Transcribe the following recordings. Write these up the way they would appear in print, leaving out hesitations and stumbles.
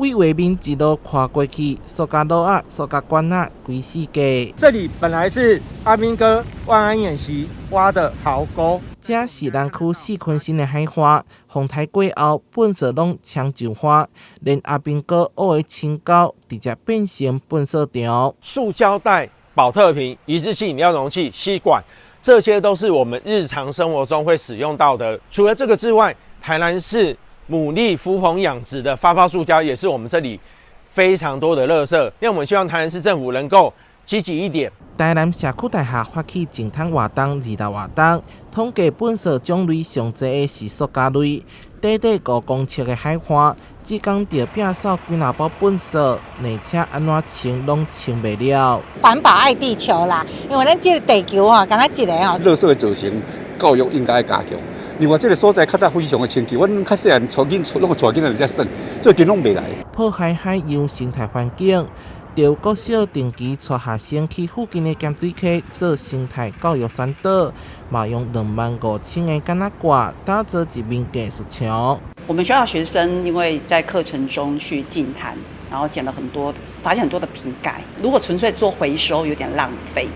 为画面一路看过去，塑胶路啊、塑胶管啊，规世界。这里本来是阿兵哥万安演习挖的壕沟。这是南区四群新的海花，风台过后，本色拢抢就花，连阿兵哥学的青胶直接变成粪扫场。塑胶袋、保特瓶、一次性饮料容器、吸管，这些都是我们日常生活中会使用到的。除了这个之外，台南市牡蛎福棚养殖的发泡塑胶也是我们这里非常多的垃圾。那我们希望台南市政府能够积极一点。台南社区大厦发起净滩活动2大活动，统计粪扫种类上侪的是塑胶类，短短5公尺的海花，只讲着摒扫几若包粪扫，而且安怎清拢清袂了。环保爱地球啦，因为咱这个地球敢若一个垃圾的造成教育应该加强。另外，这个所在较早非常的清气，阮较细汉带囡拢带囡仔来遮耍，最近拢袂来。破坏海洋生态环境。由国小定期带学生去附近的咸水溪做生态教育宣导，嘛用25000的橄榄挂打造一面艺术墙。我们学校学生因为在课程中去净滩，然后发现很多的瓶盖，如果纯粹做回收有点浪费，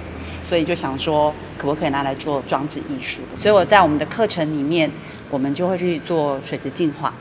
所以就想说可不可以拿来做装置艺术。所以我在我们的课程里面，我们就会去做水质净化，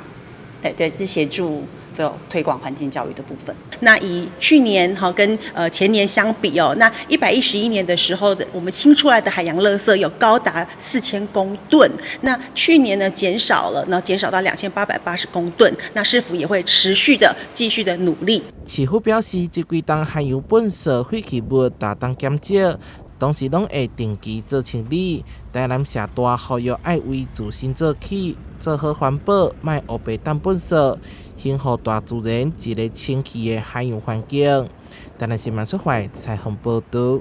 对，是协助这推广环境教育的部分。那以去年跟前年相比那111年的时候的我们清出来的海洋垃圾有高达4000公吨，那去年呢减少了，然后减少到2880公吨。那市府也会持续的继续的努力。市府表示，这几档海洋粪扫废弃物大当减少，同时拢会定期做清理。台南社大呼吁爱为自身做起，做好环保，莫黑白当粪扫，幸福大自然一个清气的海洋环境。台南新闻社会采访报道。